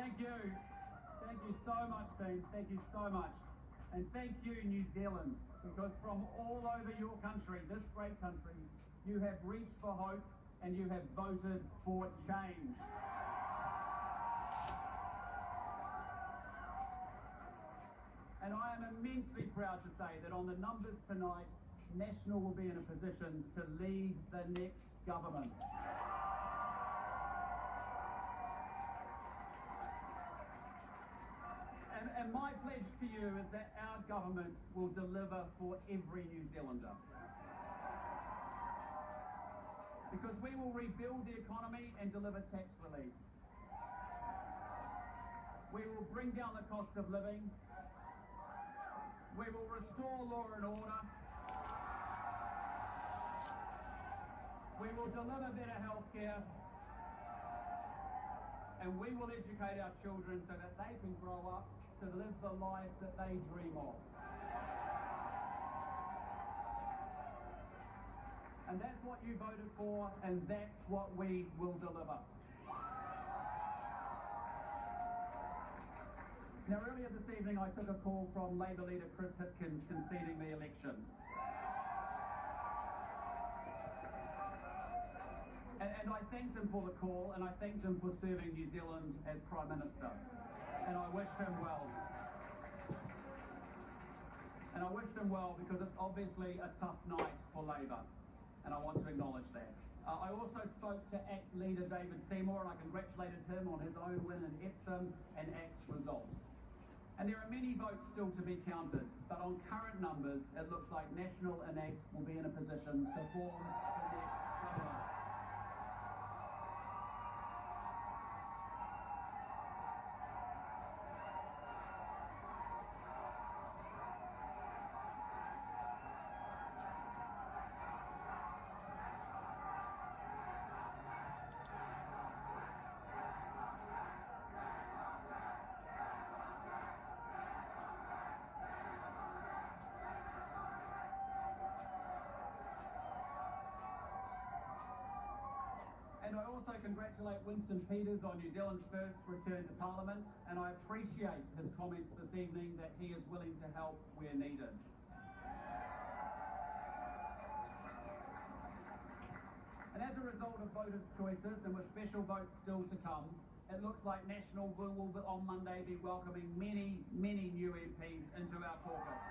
Thank you. Thank you so much, team. Thank you so much. And thank you, New Zealand, because from all over your country, this great country, you have reached for hope and you have voted for change. And I am immensely proud to say that on the numbers tonight, National will be in a position to lead the next government. And my pledge to you is that our government will deliver for every New Zealander. Because we will rebuild the economy and deliver tax relief. We will bring down the cost of living. We will restore law and order. We will deliver better healthcare. And we will educate our children so that they can grow up to live the lives that they dream of. And that's what you voted for, and that's what we will deliver. Now, earlier this evening, I took a call from Labour leader Chris Hipkins conceding the election. And I thanked him for the call, and I thanked him for serving New Zealand as Prime Minister. And I wished him well. And I wished him well because it's obviously a tough night for Labour, and I want to acknowledge that. I also spoke to ACT leader David Seymour, and I congratulated him on his own win in Epsom and ACT's result. And there are many votes still to be counted, but on current numbers, it looks like National and ACT will be in a position to form the next government. And I also congratulate Winston Peters on New Zealand's first return to Parliament, and I appreciate his comments this evening that he is willing to help where needed. And as a result of voters' choices, and with special votes still to come, it looks like National will on Monday be welcoming many, many new MPs into our caucus.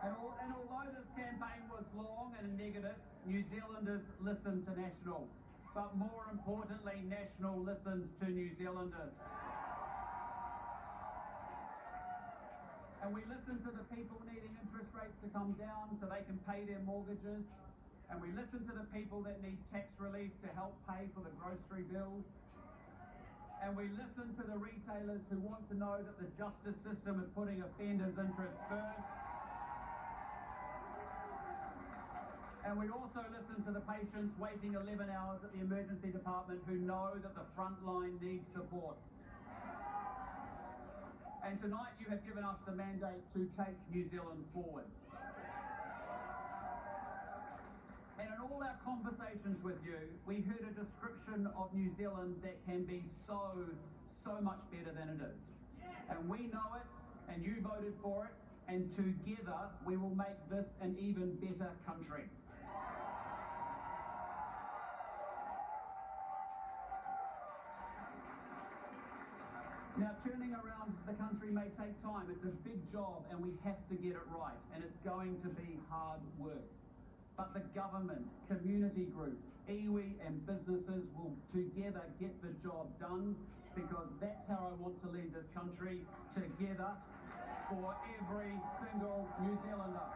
And although this campaign was long and negative, New Zealanders listened to National. But more importantly, National listened to New Zealanders. And we listened to the people needing interest rates to come down so they can pay their mortgages. And we listened to the people that need tax relief to help pay for the grocery bills. And we listen to the retailers who want to know that the justice system is putting offenders' interests first. And we also listen to the patients waiting 11 hours at the emergency department who know that the front line needs support. And tonight you have given us the mandate to take New Zealand forward. And in all our conversations with you, we heard a description of New Zealand that can be so much better than it is. And we know it, and you voted for it, and together we will make this an even better country. Now, turning around the country may take time. It's a big job, and we have to get it right, and it's going to be hard work. But the government, community groups, iwi and businesses will together get the job done, because that's how I want to lead this country, together for every single New Zealander.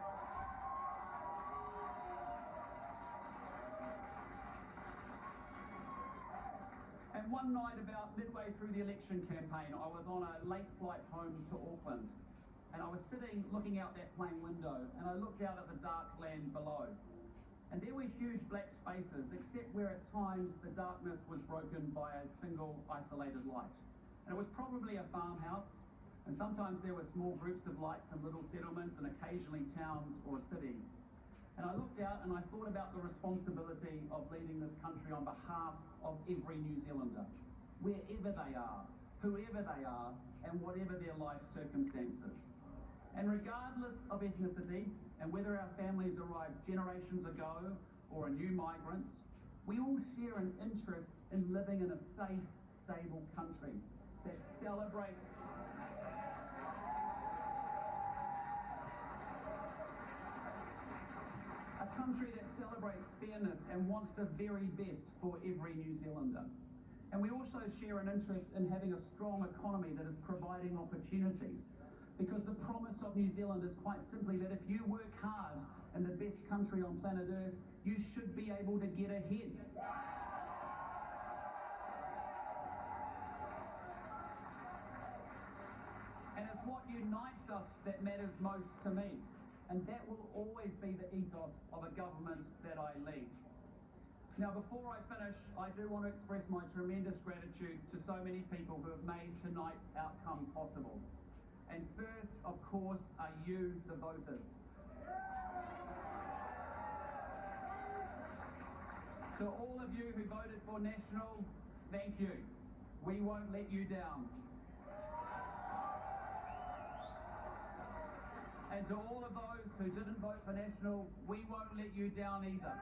And one night about midway through the election campaign, I was on a late flight home to Auckland, and I was sitting looking out that plane window, and I looked out at the dark land below. And there were huge black spaces, except where at times the darkness was broken by a single isolated light. And it was probably a farmhouse, and sometimes there were small groups of lights in little settlements and occasionally towns or a city. And I looked out and I thought about the responsibility of leading this country on behalf of every New Zealander, wherever they are, whoever they are, and whatever their life circumstances. And regardless of ethnicity, and whether our families arrived generations ago or are new migrants, we all share an interest in living in a safe, stable country that celebrates fairness and wants the very best for every New Zealander. And we also share an interest in having a strong economy that is providing opportunities. Because the promise of New Zealand is quite simply that if you work hard in the best country on planet Earth, you should be able to get ahead. And it's what unites us that matters most to me. And that will always be the ethos of a government that I lead. Now, before I finish, I do want to express my tremendous gratitude to so many people who have made tonight's outcome possible. And first, of course, are you, the voters. To all of you who voted for National, thank you. We won't let you down. And to all of those who didn't vote for National, we won't let you down either.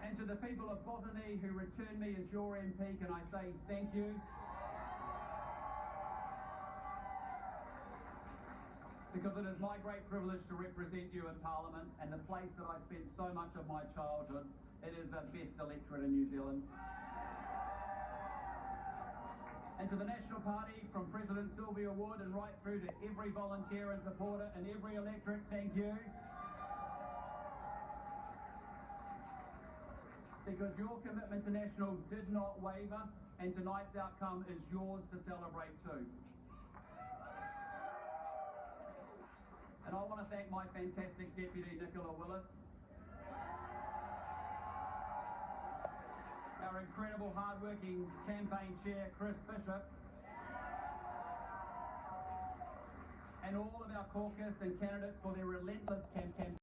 And to the people of Botany who returned me as your MP, can I say thank you? Because it is my great privilege to represent you in Parliament and the place that I spent so much of my childhood. It is the best electorate in New Zealand. And to the National Party, from President Sylvia Wood and right through to every volunteer and supporter and every electorate, thank you. Because your commitment to National did not waver, and tonight's outcome is yours to celebrate too. And I want to thank my fantastic Deputy Nicola Willis, our incredible hard-working campaign chair, Chris Bishop, and all of our caucus and candidates for their relentless campaign.